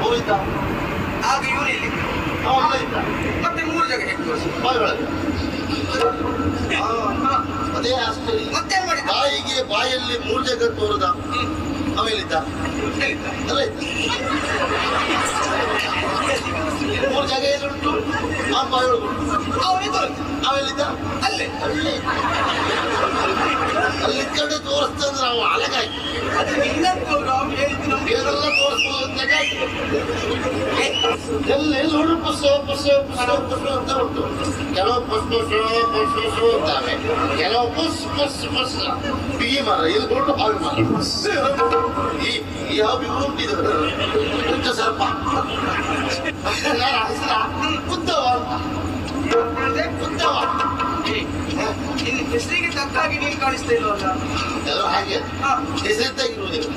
ಹೋಗಿದ್ದ ಆಗ ಇವನು ಇಲ್ಲಿ ಅಲ್ಲ ಇದ್ದ ಮತ್ತೆ 3 ಜಾಗ ಹೇಗೆ ತೋರಿಸಿ ಬಾಯಿ ಒಳಗೆ ಅದೇ ಆಶ್ಚರ್ಯ. ಮತ್ತೆ ಮಾಡಿದ ಬಾಯಿಗೆ ಬಾಯಲ್ಲಿ 3 ಜಾಗ ತೋರದ ಆಮೇಲಿದ್ದ ಅಲ್ಲ ಇದ್ದ 3 ಜಾಗ ಏನುಂಟು ಆ ಬಾಯಿ ಒಳಗೆ ಅವನೇ ತೋರಿಸ ಆಮೇಲಿದ್ದ ಅಲ್ಲೇ ಅಲ್ಲಿ ಕಡೆ ತೋರಿಸ್ತಂದ್ರೆ ನಾವು ಅಲಗಾಯ್ತು ಅದು ನಿನ್ನಂತೂ ನಾವು ಹೇಳಿದ್ದು ನಮ್ಗೆ ಏನೆಲ್ಲ ತೋರಿಸ್ಬೋದು ಅಂತ ಎಲ್ಲಿ ನೋಡ್ರು ಪುಸ್ಸು ಅಂತ ಉಂಟು. ಕೆಲವು ಪುಸ್ಸು ಅಂತಾವೆ, ಕೆಲವು ಪುಸ್ ಬಿಗಿ ಮರ ಇಲ್ಲಿ ದೊಡ್ಡ ಹಾವಿ ಮರ. ಈ ಹಾವಿ ಉಂಟಿದೆ ಉಂಟ ಸ್ವಲ್ಪ ಹೆಸರ ಉದ್ದವ ಇನ್ನು ಹೆಸರಿಗೆ ತಕ್ಕಾಗಿ ನೀನು ಕಾಣಿಸ್ತಾ ಇಲ್ವಲ್ಲ ಎಲ್ಲರೂ ಹಾಗೆ ಹೆಸರಿದ್ದಾಗಿರುವುದಿಲ್ಲ.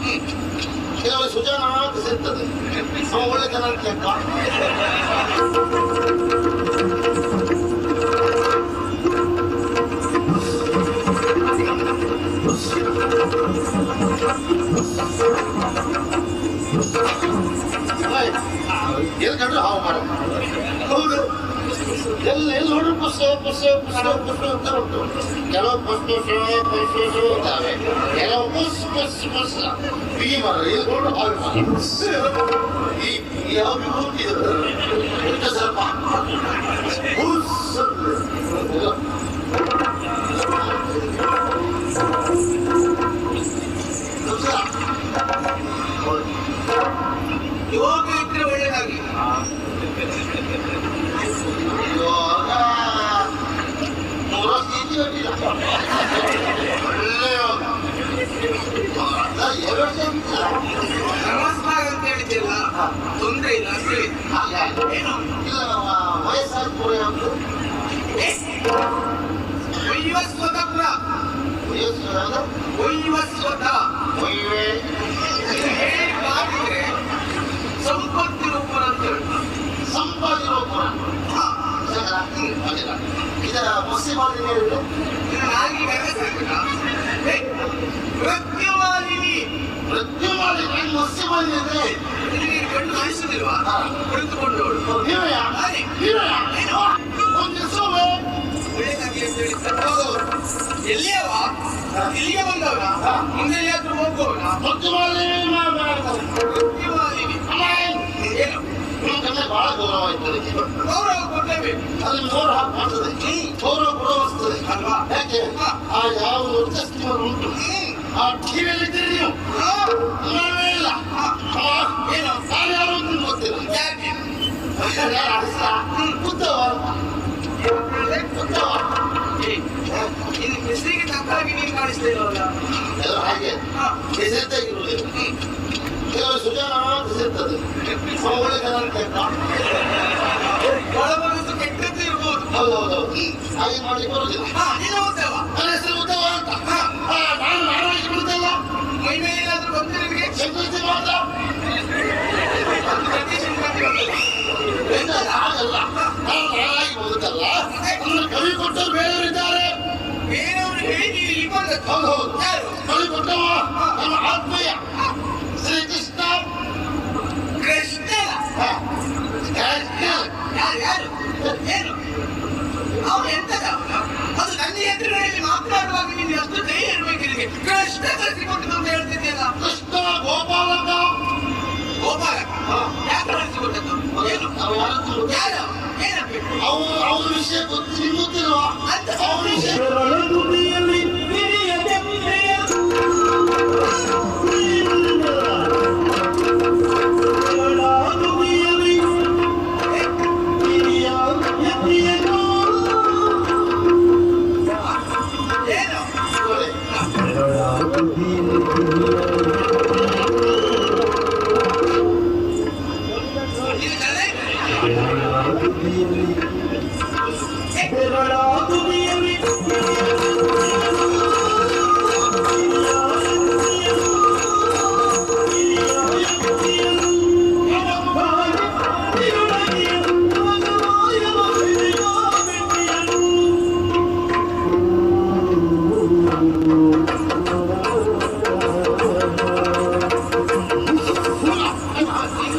ಕೆಲವರು ಸುಜಾನ ಅಂತ ಸೇರ್ತದೆ ಒಳ್ಳೆ ಜನ ಅಂತ ಎಲ್ಲಿ ಕಂಡ್ರೆ ಹಾವು ಮಾಡ ಹೌದು ಎಲ್ಲಿ ನೋಡ್ರು ಪುಸ್ಸು ಅಂತ ಉಂಟು. ಕೆಲವು ಪುಸ್ಸು ಅಂತಾವೆ, ಕೆಲವು ಪುಸ್ ಬಿಗಿ ಮರ ಇಲ್ಲಿ ನೋಡ್ರು ಹಾವಿ ಮರ. ಈ ಹಾವಿ ಉಂಟಿದೆ ಉಂಟ ಸ್ವಲ್ಪ ಯೋಗ ಇದ್ರೆ ಒಳ್ಳೆದಾಗಿ ನಮಸ್ಕಾರ ಅಂತ ಹೇಳಿದ್ದಿಲ್ಲ ತೊಂದ್ರೆ ಇಲ್ಲ ಅಷ್ಟೇ ಏನು ಇಲ್ಲ ವಯಸ್ಸಾದ ಪೂರ ವೈವಸ್ವತಪುರ ವೈವಸ್ವತ ಹೇಳಿ ಮಾಡಿದ್ರೆ ಸಂಪತ್ತಿರೋಪುರ ಅಂತ ಹೇಳಿ ಸಂಪಾದಿರೋಪುರ ಇದರ ಮುಸ್ಲಿಮಾಲಿನಿ ಹೇಳಿದ್ರೆ ನಾಗಿ ಮೃತ್ಯುಮಾಲಿನಿ ಮುಸ್ಲಿಮಾಲಿನಿ ಅಂದ್ರೆ ನಿನಗೆ ಕಣ್ಣು ಕಾಣಿಸುದಿಲ್ವಾ ಕುಳಿತುಕೊಂಡವಳು ಒಳ್ಳೆದಾಗಿ ಅಂತ ಹೇಳಿ ಎಲ್ಲಿಯವ ಇಲ್ಲಿಗೆ ಬಂದವನ ಮುಂದೆ ಎಲ್ಲಿಯಾದ್ರೂ ಹೋಗುವವನ ಮುಸ್ಲಿಮಾಲಿನಿ ಮೃತ್ಯುಮಾಲಿನಿ ಏನು ಬಹಳ ಗೌರವ ಇರ್ತದೆ. ಗೌರವ ಕೊಡಲೇಬೇಕು ಅಲ್ಲಿ 3 ಹಾಕಿ ಮಾಡ್ತದೆ ಗೌರವ ಕೊಡವಸ್ತದೆ ಅಲ್ವಾ ಯಾಕೆ ಆ ಯಾವ ವರ್ಚಸ್ತಿವರು ಉಂಟು ಆ ಟಿವಿಯಲ್ಲಿದ್ದೀರಿ ನೀವು ಇಲ್ಲ ಏನು ನಾನು ಯಾರು ಅಂತ ಗೊತ್ತಿಲ್ಲ ಯಾಕೆ ಉದ್ದವ ಇನ್ನು ಹೆಸರಿಗೆ ತಕ್ಕಾಗಿ ನೀನು ಕಾಣಿಸ್ತಾ ಇರೋಲ್ಲ ಎಲ್ಲ ಹಾಗೆ ಹೆಸರಿದ್ದಾಗಿರುವುದಿಲ್ಲ. ಕೆಲವರು ಸುಜಾನ ಅಂತ ಸೇರ್ತದೆ ಒಳ್ಳೆ ಜನ ಅಂತ ಒಳಬರೋದು ಕೆಟ್ಟದ್ದು ಇರ್ಬೋದು ಹೌದೌದು ಹಾಗೆ ಮಾಡ್ಲಿಕ್ಕೆ ಬರುದಿಲ್ಲ. ನೀನು ಉದ್ದವ ನನ್ನ ಹೆಸರು ಉದ್ದವ ಅಂತ ನಾನು ಮಾಡಲಿಕ್ಕೆ ಬಿಡುತ್ತಲ್ಲ ಮೈ ಮೇಲೆ ಏನಾದ್ರೂ ಬಂದ್ರೆ ನಿನಗೆ ಸಂಕೃತಿ ಮಾತ್ರ ಪ್ರತಿ ಸಂಕ್ರಾಂತಿ ಬರ್ತದೆ ಹಾಗಲ್ಲ ನಾನು ನಾನಾಗಿ ಬದುಕಲ್ಲ ಅಂದ್ರೆ ಕವಿ ಕೊಟ್ಟರು ಬೇರೆಯವರಿದ್ದಾರೆ ಬೇರೆಯವರು ಹೇಳಿ ನೀನು ಇಲ್ಲಿ ಬಂದದ್ದು ಹೌದೌದು ಯಾರು ಕವಿ ಕೊಟ್ಟವ ನಮ್ಮ ಆತ್ಮೀಯ ಶ್ರೀಕೃಷ್ಣ ಕೃಷ್ಣ ಯಾರು ಏನು ಅವನು ಎಂತದ ಅದು ನನ್ನ ಎದುರುಗಳಲ್ಲಿ ಮಾತನಾಡುವಾಗ ನೀನು ಅಷ್ಟು ಧೈರ್ಯ ಇರ್ಬೇಕು ನಿನಗೆ ಕೃಷ್ಣ ಕಳಿಸಿಕೊಟ್ಟಿದ್ದು ಅಂತ ಹೇಳ್ತಿದ್ಯಲ್ಲ ಕೃಷ್ಣ ಗೋಪಾಲಕ ಗೋಪಾಲಕ ಯಾಕೆ ಕಳಿಸಿಕೊಟ್ಟದ್ದು ಏನು ಯಾರು ಏನಾಗ್ಬೇಕು ಅವ್ರ ವಿಷಯ ಗೊತ್ತಿಲ್ವಾ ಅವ್ರ ವಿಷಯ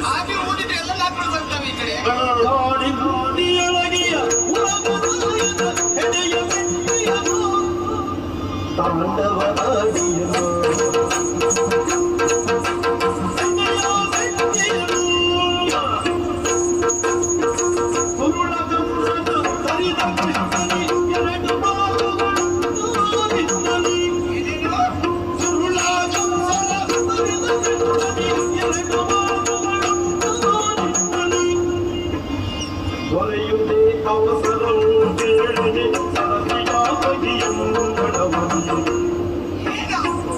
ಹಾಗೆ ತಾಂಡವರಾಡಿಯನು ದೊರೆಯುವುದೇ ಅವಸರವು ಕೇಳಿದೆ ಸರಸಿಯ ಬಗೆಯಂಬಡವನು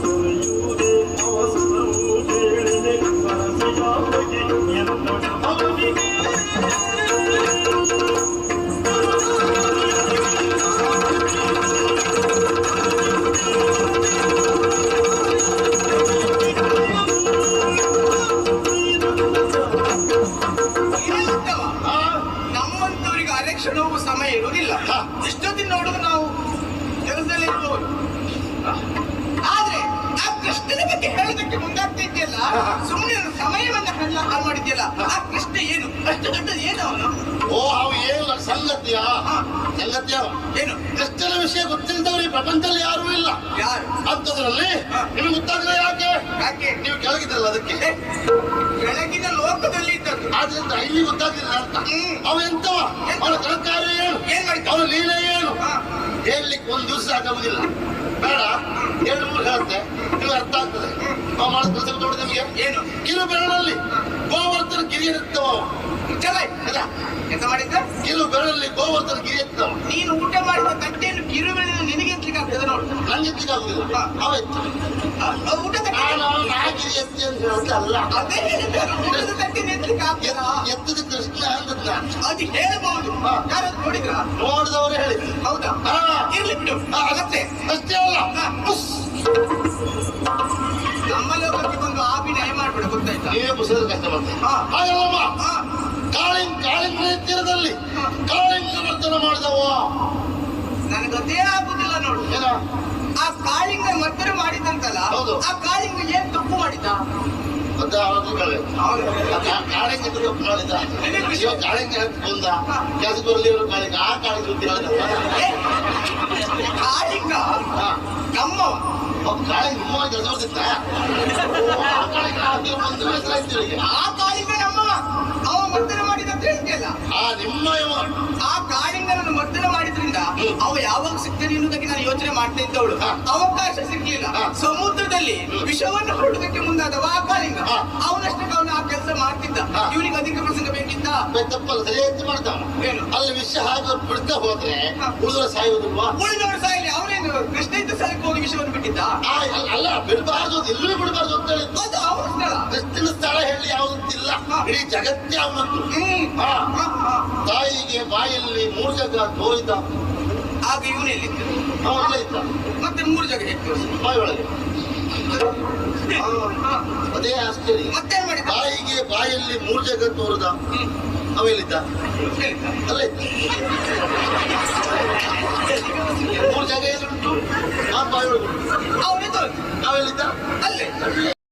ದೊರೆಯುವುದೇ ಅವಸರವು ಕೇಳಿದೆ ಸರಸಿಯ ಬಗೆಯಂಬಡ ಅವನಿಗೆ ನಮ್ಮಂತವರಿಗೆ ಅರೆಕ್ಷಣವೂ ಸಮಯ ಇರುವುದಿಲ್ಲ. ಇಷ್ಟೊತ್ತಿನ ನೋಡುದು ನಾವು ಕೆಲಸದಲ್ಲಿ ಇರುವವರು. ಆದ್ರೆ ಆ ಕೃಷ್ಣನ ಬಗ್ಗೆ ಹೇಳೋದಕ್ಕೆ ಮುಂದಾಗ್ತಾ ಇದೆಯಲ್ಲ, ಸುಮ್ಮನೆ ಸಮಯವನ್ನ ಹಾಳು ಮಾಡಿದ್ಯಲ್ಲ. ಆ ಕೃಷ್ಣ ಏನು ಅಷ್ಟು ದೊಡ್ಡದು ಏನು ಅವನು? ಓ ಅವು ಏನು ಸಂಗತಿಯ ಸಂಗತಿಯ ಏನು ಕೃಷ್ಣನ ವಿಷಯ ಗೊತ್ತಿಲ್ಲದವರು ಈ ಪ್ರಪಂಚದಲ್ಲಿ ಯಾರೂ ಇಲ್ಲ. ಯಾರು ಅಂಥದ್ರಲ್ಲಿ ನಿಮಗೆ ಗೊತ್ತಾಗದೆ ಯಾಕೆ? ಯಾಕೆ ನೀವು ಕೆಳಗಿದ್ರಲ್ಲ ಅದಕ್ಕೆ. ಬೆಳಗಿನ ಲೋಕದಲ್ಲಿ ಇದ್ದದ್ದು ಆದ್ರಿಂದ ಇಲ್ಲಿ ಗೊತ್ತಾಗಿಲ್ಲ ಅಂತ. ಅವ ಎಂತವ? ಅವನ ಕನಕಾರ ಏನು? ಏನ್ ಮಾಡಿದ? ಅವನ ಲೀಲೆ ಏನು? ಹಾ. ಹೇಳಲಿಕ್ಕೆ ಒಂದು ದಿವಸ ಆಗುವುದಿಲ್ಲ. ಬೇಡ 2-3 ಹೇಳುತ್ತೆ, ನಿಮ್ಗೆ ಅರ್ಥ ಆಗ್ತದೆ. ಅವ ಮಾಡಿದ ಕೆಲಸ ನೋಡಿ ನಿಮಗೆ ಏನು ಕಿರು ಬೆರಳಲ್ಲಿ ಗೋವರ್ಧನ ಗಿರಿ ಎತ್ತವ. ಚಲ ಎಂತ ಮಾಡಿದ್ದ? ಕಿರು ಬೆರಳಲ್ಲಿ ಗೋವರ್ಧನ ಗಿರಿ ಎತ್ತವ. ನೀನು ಊಟ ಮಾಡಿದ ತಟ್ಟೆಯನ್ನು ಕಿರುಬೆಳೆ ನಿನಗೆ ಎತ್ತಲಿಕ್ಕೆ ಆಗ್ತದೆ ನೋಡು. ನಂಗೆ ಎತ್ತಲಿಕ್ಕಾಗುದಿಲ್ಲ. ಅವ ಎತ್ತ ಊಟ ತಟ್ಟೆ ನಾನು ನಾ ಗಿರಿ ಎತ್ತಿ ಅಂತ ಹೇಳುತ್ತೆ ಅಲ್ಲ. ಅದೇ ಹೇಳಿದ್ದಾರೆ, ಊಟದ ತಟ್ಟೆಯನ್ನು ಎತ್ತಲಿಕ್ಕೆ ಆಗ್ತದಾ? ಎತ್ತದ ಕೃಷ್ಣ ಅಂತ ಅದು ಹೇಳಬಹುದು. ಯಾರಾದ್ರೂ ನೋಡಿದ್ರ? ನೋಡಿದವರು ಹೇಳಿದ್ರು. ಹೌದಾ? ಹಾ. ಇರ್ಲಿ ಬಿಡು. ಅಷ್ಟೇ ಅಷ್ಟೇ ಅಲ್ಲ. ಉಸ್. ನಮ್ಮ ಲೋಕಕ್ಕೆ ಬಂದು ಅಭಿನಯ ಮಾಡ್ಬಿಡ, ಗೊತ್ತಾಯ್ತಾ? ನೀವೇ ಪುಸ್ತಕದ ಕಷ್ಟ ಬರ್ತದೆ. ಹಾ. ಹಾಗಲ್ಲಮ್ಮ, ಹಾ. ಕಾಳಿಂಗ ತೀರದಲ್ಲಿ ಕಾಳಿಂಗ ನರ್ತನ ಮಾಡಿದವ. ನನಗೆ ಗೊತ್ತೇ ಆಗುದಿಲ್ಲ ನೋಡು. ಏನ ಆ ಕಾಳಿಂಗ ಮರ್ದನ ಮಾಡಿದಂತಲ್ಲ, ಹೌದು. ಆ ಕಾಳಿಂಗ ಏನ್ ತಪ್ಪು ಮಾಡಿದ್ದ? ಮತ್ತೆ ಅವನು ಕಾಳಿಂಗ ತಪ್ಪು ಮಾಡಿದ. ಇವ ಕಾಳಿಂಗ ಬಂದ ಕೆಲಸ ಬರಲಿ ಇವರು ಕಾಳಿಂಗ ಆ ಕಾಳಿಂಗ ಸುದ್ದಿ ಹೇಳಿದ. ಕಾಳಿಂಗ ಹಾ. ನಮ್ಮವ. ಕಾಳಿಂಗ ನಿಮ್ಮ ಕೆಲಸ ಬರ್ತಿತ್ತ? ಆ ಕಾಳಿಂಗ ನಮ್ಮವ. ಅವ ಮರ್ದನ ಮಾಡಿದಂತ ಹೇಳ್ತಿಯಲ್ಲ, ಆ ನಿಮ್ಮ ಇವ ಆ ಕಾಳಿಂಗನನ್ನು ಮರ್ದನ ಮಾಡಿದ್ರಿಂದ ಅವ ಯಾವಾಗ ಸಿಗ್ತಾನೆ ಎನ್ನುವುದಕ್ಕೆ ನಾನು ಯೋಚನೆ ಮಾಡ್ತಾ ಇದ್ದವಳು. ಹಾ. ಅವಕಾಶ ಸಿಗ್ಲಿಲ್ಲ. ಹಾ. ಸಮುದ್ರದಲ್ಲಿ ವಿಷವನ್ನು ಹೊರಡುವುದಕ್ಕೆ ಮುಂದಾದವ ಆ ಕಾಳಿಂಗ. ಹಾ. ಅವನಷ್ಟಕ್ಕೆ ಅವನು ಆ ಕೆಲಸ ಮಾಡ್ತಿದ್ದ. ಹಾ. ಇವನಿಗೆ ಅಧಿಕ ಪ್ರಸಂಗ ಬೇಕಿತ್ತ? ತಪ್ಪಲ್ಲ, ಸರಿಯಾಗಿ ಮಾಡ್ತಾವ. ಏನು? ಅಲ್ಲಿ ವಿಷ ಹಾಗೆ ಬಿಡ್ತಾ ಹೋದ್ರೆ ಹಾ. ಉಳಿದ್ರೆ ಸಾಯುವುದಿಲ್ವಾ? ಉಳಿದವರು ಸಾಯಲಿ. ಅವನೇನು ಕೃಷ್ಣ ಇದ್ದ ಸ್ಥಳಕ್ಕೆ ಹೋಗಿ ವಿಷವನ್ನು ಬಿಟ್ಟಿದ್ದ? ಅಲ್ಲ, ಬಿಡಬಾರ್ದು, ಎಲ್ಲೂ ಬಿಡಬಾರ್ದು ಅಂತ ಹೇಳಿದ್ದು. ಅದು ಅವನ ಸ್ಥಳ. ಕೃಷ್ಣನ ಸ್ಥಳ ಹೇಳಿ ಯಾವುದಿಲ್ಲ. ಹಾ. ಇಡೀ ಜಗತ್ತೇ ಅವನದ್ದು. ಹಾ. ಹಾ, ಹಾ. ತಾಯಿಗೆ ಬಾಯಲ್ಲಿ 3 ಜಗ ತೋರಿದ ಆಗ ಇವನೆಲ್ಲಿದ್ದ? ಅವಲ್ಲೇ ಇದ್ದ ಮತ್ತೆ 3 ಜಾಗ ಹೇಗೆ? ಬಾಯಿ ಒಳಗೆ. ಅದೇ ಆಶ್ಚರ್ಯ. ಮತ್ತೇನ್ ಮಾಡಿದ? ತಾಯಿಗೆ ಬಾಯಲ್ಲಿ 3 ಜಗ ತೋರಿದ ಅವೆಲ್ಲಿದ್ದ? ಅಲ್ಲೇ ಇದ್ದ. 3 ಜಾಗ ಏನುಂಟು? ಆ ಬಾಯಿ ಒಳಗೆ ಅವನೇ ತೋರಿದ. ನಾವೆಲ್ಲಿದ್ದ? ಅಲ್ಲೇ